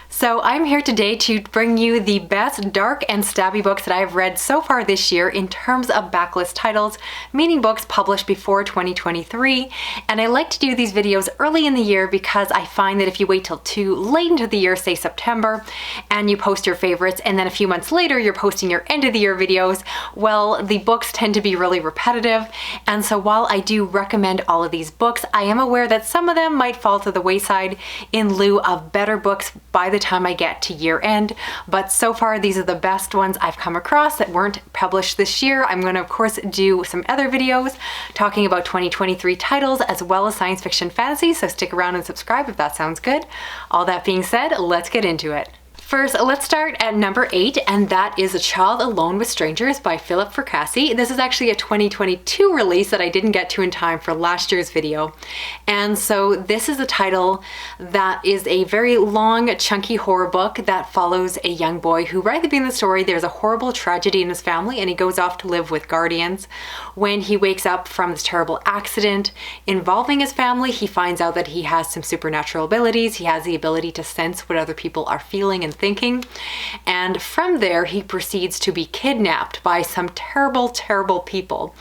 So I'm here today to bring you the best dark and stabby books that I've read so far this year in terms of backlist titles, meaning books published before 2023. And I like to do these videos early in the year because I find that if you wait till too late into the year, say September, and you post your favorites, and then a few months later you're posting your end of the year videos, well, the books tend to be really repetitive. And so while I do recommend all of these books, I am aware that some of them might fall to the wayside in lieu of better books by the time I get to year end. But so far, these are the best ones I've come across that weren't published this year. I'm going to, of course, do some other videos talking about 2023 titles as well as science fiction fantasy, so stick around and subscribe if that sounds good. All that being said, let's get into it. First, let's start at number 8, and that is A Child Alone with Strangers by Philip Fracassi. This is actually a 2022 release that I didn't get to in time for last year's video. And so this is a title that is a very long, chunky horror book that follows a young boy who, right at the beginning of the story, there's a horrible tragedy in his family and he goes off to live with guardians. When he wakes up from this terrible accident involving his family, he finds out that he has some supernatural abilities. He has the ability to sense what other people are feeling and thinking, and from there he proceeds to be kidnapped by some terrible people.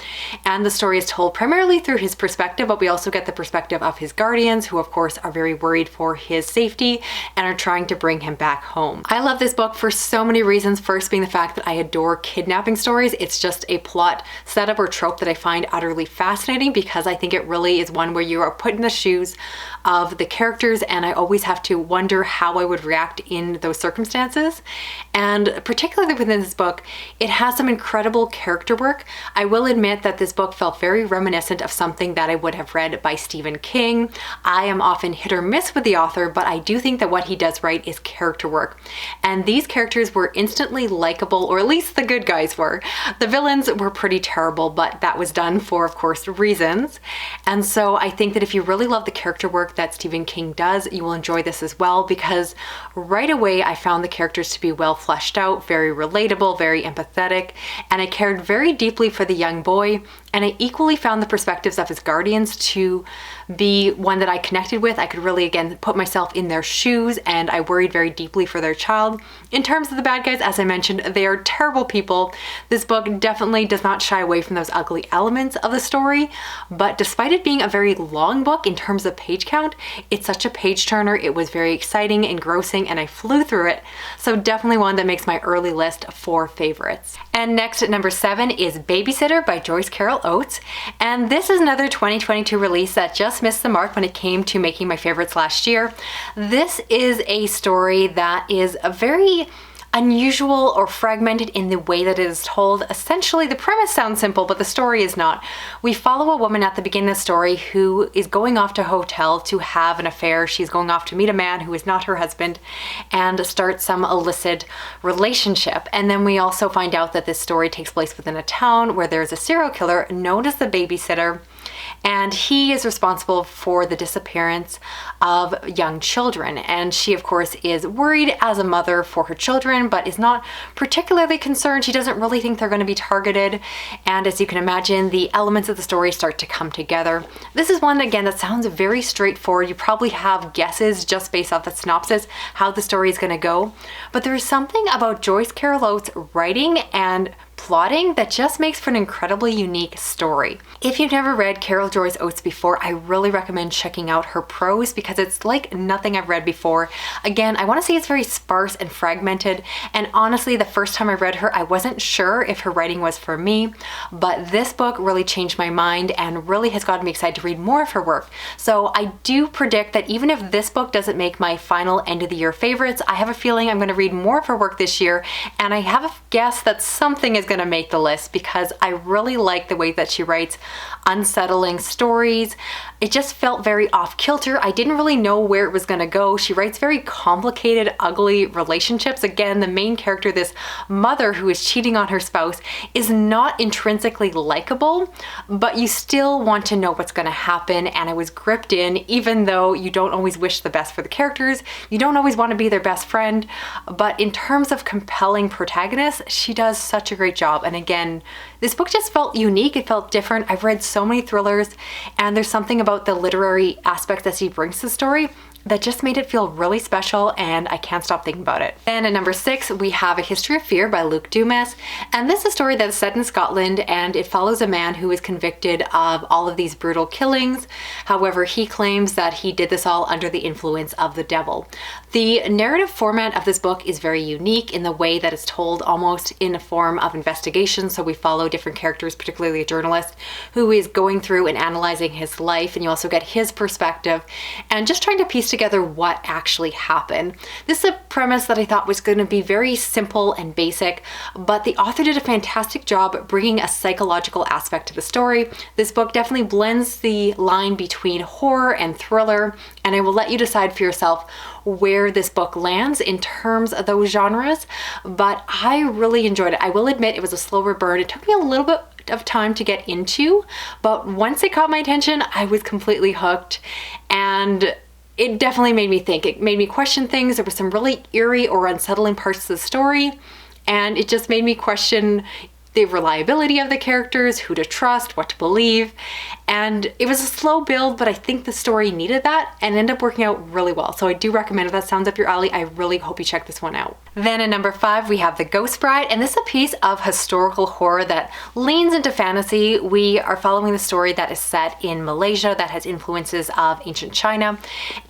And the story is told primarily through his perspective, but we also get the perspective of his guardians, who of course are very worried for his safety and are trying to bring him back home. I love this book for so many reasons, first being the fact that I adore kidnapping stories. It's just a plot setup or trope that I find utterly fascinating because I think it really is one where you are put in the shoes of the characters, and I always have to wonder how I would react in those circumstances. And particularly within this book, it has some incredible character work. I will admit that this book felt very reminiscent of something that I would have read by Stephen King. I am often hit or miss with the author, but I do think that what he does right is character work. And these characters were instantly likable, or at least the good guys were. The villains were pretty terrible, but that was done for, of course, reasons. And so I think that if you really love the character work that Stephen King does, you will enjoy this as well, because right away I found the characters to be well fleshed out, very relatable, very empathetic, and I cared very deeply for the young boy. And I equally found the perspectives of his guardians to be one that I connected with. I could really, again, put myself in their shoes, and I worried very deeply for their child. In terms of the bad guys, as I mentioned, they are terrible people. This book definitely does not shy away from those ugly elements of the story, but despite it being a very long book in terms of page count, it's such a page turner. It was very exciting, engrossing, and I flew through it. So definitely one that makes my early list for favorites. And next at number 7 is Babysitter by Joyce Carol Oates. And this is another 2022 release that just missed the mark when it came to making my favorites last year. This is a story that is a very unusual or fragmented in the way that it is told. Essentially, the premise sounds simple, but the story is not. We follow a woman at the beginning of the story who is going off to a hotel to have an affair. She's going off to meet a man who is not her husband and start some illicit relationship. And then we also find out that this story takes place within a town where there's a serial killer known as the Babysitter, and he is responsible for the disappearance of young children. And she, of course, is worried as a mother for her children, but is not particularly concerned. She doesn't really think they're going to be targeted. And as you can imagine, the elements of the story start to come together. This is one, again, that sounds very straightforward. You probably have guesses just based off the synopsis how the story is going to go. But there is something about Joyce Carol Oates' writing and plotting that just makes for an incredibly unique story. If you've never read Carol Joyce Oates before, I really recommend checking out her prose because it's like nothing I've read before. Again, I want to say it's very sparse and fragmented, and honestly, the first time I read her, I wasn't sure if her writing was for me, but this book really changed my mind and really has gotten me excited to read more of her work. So I do predict that even if this book doesn't make my final end of the year favorites, I have a feeling I'm going to read more of her work this year, and I have a guess that something is going to make the list because I really like the way that she writes unsettling stories. It just felt very off kilter. I didn't really know where it was going to go. She writes very complicated, ugly relationships. Again, the main character, this mother who is cheating on her spouse, is not intrinsically likable, but you still want to know what's going to happen. And I was gripped in, even though you don't always wish the best for the characters. You don't always want to be their best friend. But in terms of compelling protagonists, she does such a great job. And again, this book just felt unique. It felt different. I've read so many thrillers, and there's something about the literary aspect that she brings to the story. that just made it feel really special, and I can't stop thinking about it. Then at number 6, we have A History of Fear by Luke Dumas. And this is a story that's set in Scotland, and it follows a man who is convicted of all of these brutal killings. However, he claims that he did this all under the influence of the devil. The narrative format of this book is very unique in the way that it's told almost in a form of investigation. So we follow different characters, particularly a journalist who is going through and analyzing his life, and you also get his perspective and just trying to piece together what actually happened. This is a premise that I thought was going to be very simple and basic, but the author did a fantastic job bringing a psychological aspect to the story. This book definitely blends the line between horror and thriller, and I will let you decide for yourself where this book lands in terms of those genres, but I really enjoyed it. I will admit it was a slower burn. It took me a little bit of time to get into, but once it caught my attention, I was completely hooked, and it definitely made me think. It made me question things. There were some really eerie or unsettling parts of the story, and it just made me question the reliability of the characters, who to trust, what to believe. And it was a slow build, but I think the story needed that and ended up working out really well. So I do recommend, if that sounds up your alley, I really hope you check this one out. Then at number 5, we have The Ghost Bride, and this is a piece of historical horror that leans into fantasy. We are following the story that is set in Malaysia that has influences of ancient China.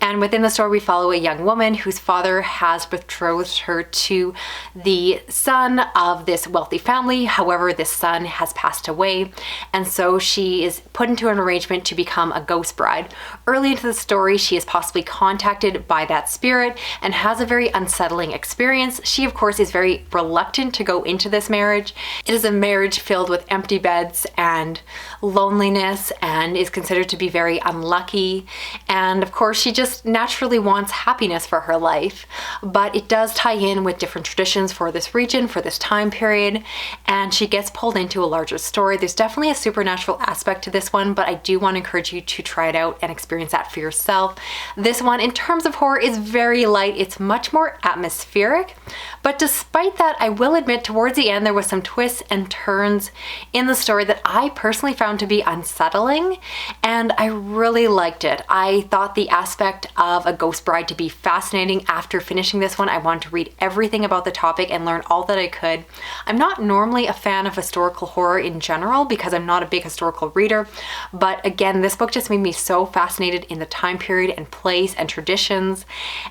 And within the story, we follow a young woman whose father has betrothed her to the son of this wealthy family. However, this son has passed away, and so she is put into an arrangement to become a ghost bride. Early into the story, she is possibly contacted by that spirit and has a very unsettling experience. She, of course, is very reluctant to go into this marriage. It is a marriage filled with empty beds and loneliness, and is considered to be very unlucky. And of course, she just naturally wants happiness for her life. But it does tie in with different traditions for this region, for this time period, and she gets pulled into a larger story. There's definitely a supernatural aspect to this one, but I do want to encourage you to try it out and experience that for yourself. This one, in terms of horror, is very light. It's much more atmospheric, but despite that, I will admit towards the end there was some twists and turns in the story that I personally found to be unsettling, and I really liked it. I thought the aspect of a ghost bride to be fascinating. After finishing this one, I wanted to read everything about the topic and learn all that I could. I'm not normally a fan of historical horror in general because I'm not a big historical reader, but again, this book just made me so fascinated in the time period and place and traditions,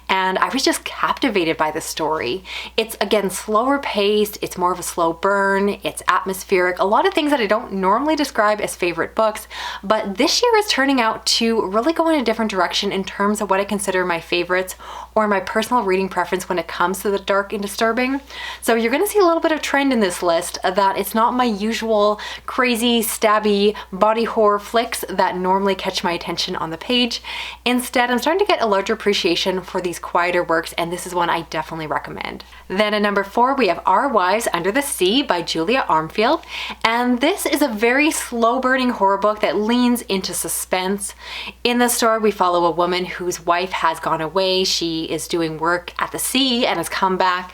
and I was just captivated by the story. It's, again, slower paced, it's more of a slow burn, it's atmospheric, a lot of things that I don't normally describe as favorite books, but this year is turning out to really go in a different direction in terms of what I consider my favorites or my personal reading preference when it comes to the dark and disturbing. So you're gonna see a little bit of trend in this list that it's not my usual crazy, stabby, body horror flicks that normally catch my attention on the page. Instead, I'm starting to get a larger appreciation for these quieter works, and this is one I definitely recommend. Then at number 4, we have Our Wives Under the Sea by Julia Armfield, and this is a very slow burning horror book that leans into suspense. In the story, we follow a woman whose wife has gone away. She is doing work at the sea and has come back,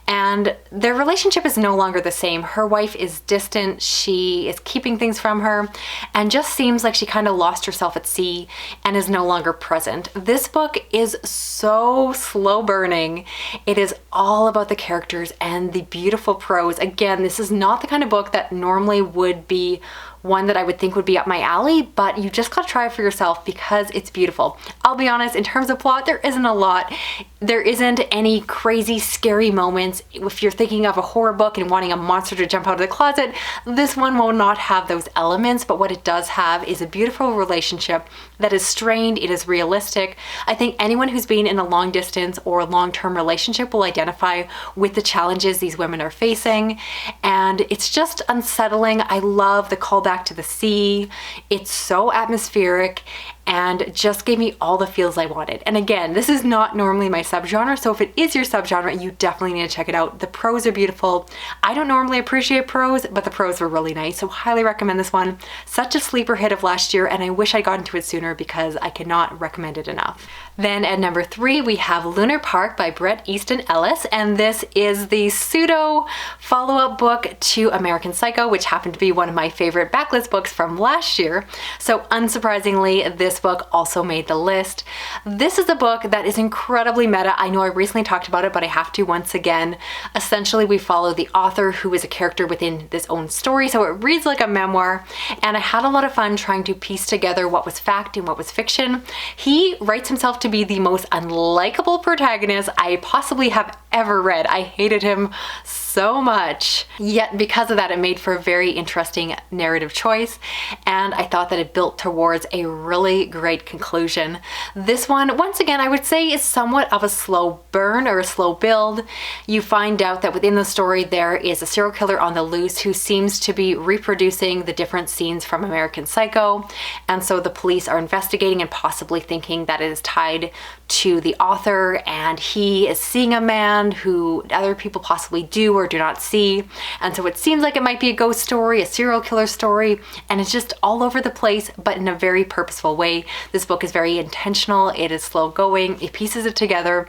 and their relationship is no longer the same. Her wife is distant, she is keeping things from her, and just seems like she kind of lost herself at sea and is no longer present. This book is so slow burning. It is all about the characters and the beautiful prose. Again, this is not the kind of book that normally would be one that I would think would be up my alley, but you just gotta try it for yourself because it's beautiful. I'll be honest, in terms of plot, there isn't a lot. There isn't any crazy, scary moments. If you're thinking of a horror book and wanting a monster to jump out of the closet, this one will not have those elements, but what it does have is a beautiful relationship that is strained, it is realistic. I think anyone who's been in a long distance or long-term relationship will identify with the challenges these women are facing, and it's just unsettling. I love the callback to the sea. It's so atmospheric and just gave me all the feels I wanted. And again, this is not normally my subgenre, so if it is your subgenre, you definitely need to check it out. The prose are beautiful. I don't normally appreciate prose, but the prose were really nice, so highly recommend this one. Such a sleeper hit of last year, and I wish I got into it sooner because I cannot recommend it enough. Then at number 3, we have Lunar Park by Bret Easton Ellis, and this is the pseudo follow-up book to American Psycho, which happened to be one of my favorite backlist books from last year. So unsurprisingly, this this book also made the list. This is a book that is incredibly meta. I know I recently talked about it, but I have to once again. Essentially, we follow the author, who is a character within this own story, so it reads like a memoir, and I had a lot of fun trying to piece together what was fact and what was fiction. He writes himself to be the most unlikable protagonist I possibly have ever read. I hated him so much. Yet because of that, it made for a very interesting narrative choice, and I thought that it built towards a really great conclusion. This one, once again, I would say is somewhat of a slow burn or a slow build. You find out that within the story there is a serial killer on the loose who seems to be reproducing the different scenes from American Psycho, and so the police are investigating and possibly thinking that it is tied to the author, and he is seeing a man who other people possibly do or do not see, and so it seems like it might be a ghost story, a serial killer story, and it's just all over the place, but in a very purposeful way. This book is very intentional, it is slow going, it pieces it together,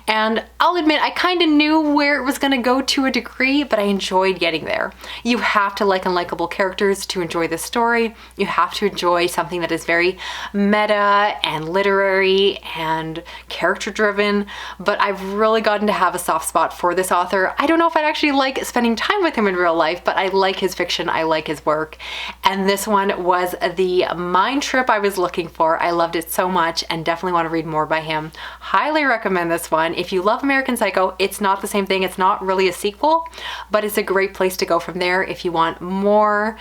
and I'll admit I kind of knew where it was going to go to a degree, but I enjoyed getting there. You have to like unlikable characters to enjoy this story. You have to enjoy something that is very meta and literary and character driven, but I've really gotten to have a soft spot for this author. I don't know if I'd actually like spending time with him in real life, but I like his fiction, I like his work, and this one was the mind trip I was looking for. I loved it so much and definitely want to read more by him. Highly recommend this one. If you love American Psycho, it's not the same thing, it's not really a sequel, but it's a great place to go from there if you want more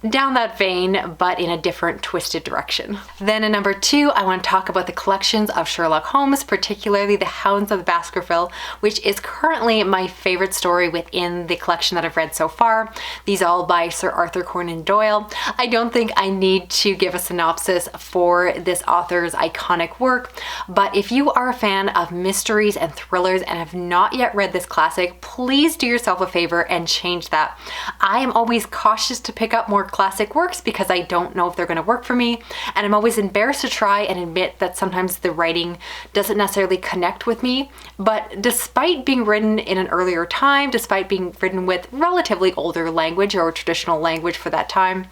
down that vein, but in a different twisted direction. Then in number 2, I want to talk about the collections of Sherlock Holmes, particularly The Hounds of the Baskerville, which is currently my favorite story within the collection that I've read so far. These all by Sir Arthur Conan Doyle. I don't think I need to give a synopsis for this author's iconic work, but if you are a fan of mysteries and thrillers and have not yet read this classic, please do yourself a favor and change that. I am always cautious to pick up more classic works because I don't know if they're going to work for me, and I'm always embarrassed to try and admit that sometimes the writing doesn't necessarily connect with me. But despite being written in an earlier time, despite being written with relatively older language or traditional language for that time,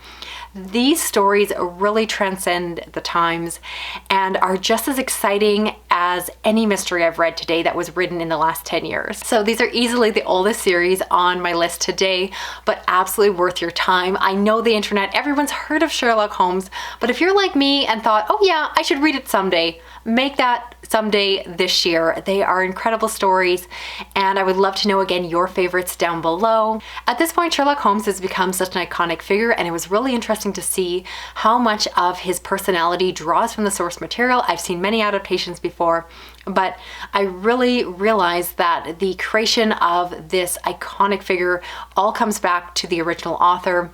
these stories really transcend the times and are just as exciting as any mystery I've read today that was written in the last 10 years. So these are easily the oldest series on my list today, but absolutely worth your time. I know the internet, everyone's heard of Sherlock Holmes, but if you're like me and thought, oh yeah, I should read it someday, make that someday this year. They are incredible stories, and I would love to know again your favorites down below. At this point, Sherlock Holmes has become such an iconic figure, and it was really interesting to see how much of his personality draws from the source material. I've seen many adaptations before, but I really realized that the creation of this iconic figure all comes back to the original author.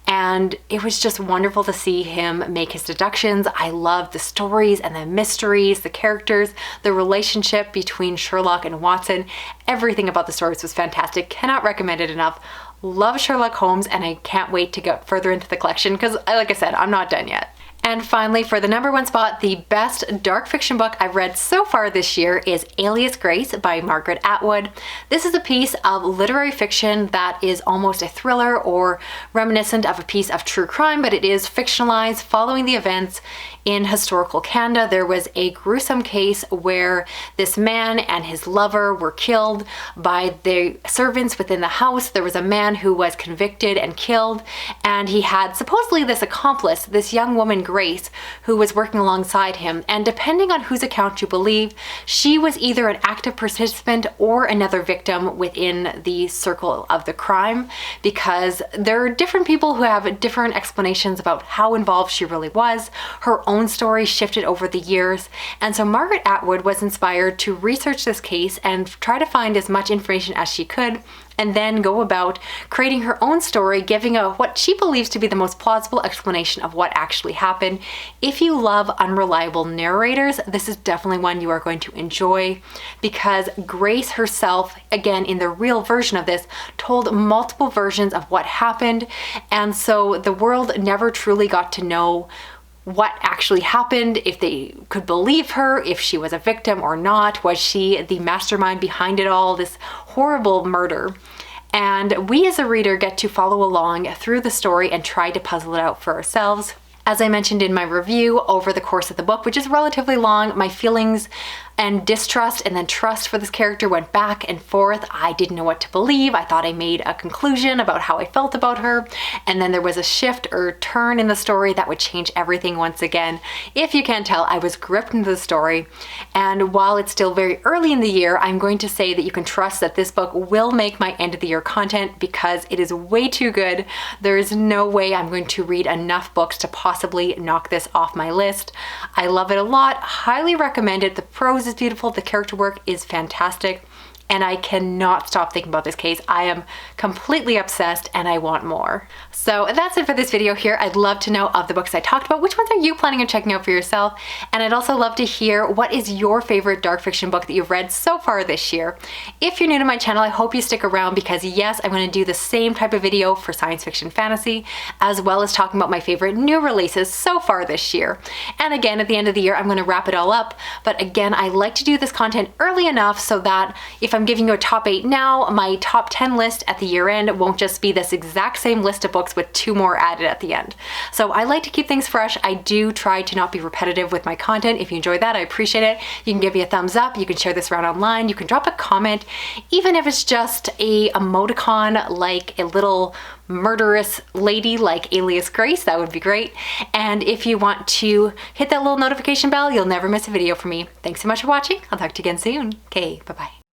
And it was just wonderful to see him make his deductions. I loved the stories and the mysteries, the characters, the relationship between Sherlock and Watson. Everything about the stories was fantastic. Cannot recommend it enough. Love Sherlock Holmes, and I can't wait to get further into the collection because, like I said, I'm not done yet. And finally, for the number 1 spot, the best dark fiction book I've read so far this year is Alias Grace by Margaret Atwood. This is a piece of literary fiction that is almost a thriller or reminiscent of a piece of true crime, but it is fictionalized following the events in historical Canada. There was a gruesome case where this man and his lover were killed by the servants within the house. There was a man who was convicted and killed, and he had supposedly this accomplice, this young woman, Grace, who was working alongside him, and depending on whose account you believe, she was either an active participant or another victim within the circle of the crime, because there are different people who have different explanations about how involved she really was. Her own story shifted over the years, and so Margaret Atwood was inspired to research this case and try to find as much information as she could, and then go about creating her own story, giving what she believes to be the most plausible explanation of what actually happened. If you love unreliable narrators, this is definitely one you are going to enjoy, because Grace herself, again in the real version of this, told multiple versions of what happened, and so the world never truly got to know what actually happened, if they could believe her, if she was a victim or not. Was she the mastermind behind it all, this horrible murder? And we as a reader get to follow along through the story and try to puzzle it out for ourselves. As I mentioned in my review, over the course of the book, which is relatively long, my feelings and distrust and then trust for this character went back and forth. I didn't know what to believe. I thought I made a conclusion about how I felt about her, and then there was a shift or turn in the story that would change everything once again. If you can't tell, I was gripped into the story, and while it's still very early in the year, I'm going to say that you can trust that this book will make my end of the year content because it is way too good. There is no way I'm going to read enough books to possibly knock this off my list. I love it a lot, highly recommend it. The prose is beautiful, the character work is fantastic, and I cannot stop thinking about this case. I am completely obsessed and I want more. So that's it for this video here. I'd love to know, of the books I talked about, which ones are you planning on checking out for yourself? And I'd also love to hear, what is your favorite dark fiction book that you've read so far this year? If you're new to my channel, I hope you stick around because yes, I'm going to do the same type of video for science fiction fantasy, as well as talking about my favorite new releases so far this year. And again, at the end of the year, I'm going to wrap it all up. But again, I like to do this content early enough so that if I'm giving you a top 8 now, my top 10 list at the year end won't just be this exact same list of books with 2 more added at the end. So I like to keep things fresh. I do try to not be repetitive with my content. If you enjoy that, I appreciate it. You can give me a thumbs up. You can share this around online. You can drop a comment, even if it's just a emoticon like a little murderous lady like Alias Grace, that would be great. And if you want to hit that little notification bell, you'll never miss a video from me. Thanks so much for watching. I'll talk to you again soon. Okay, bye-bye.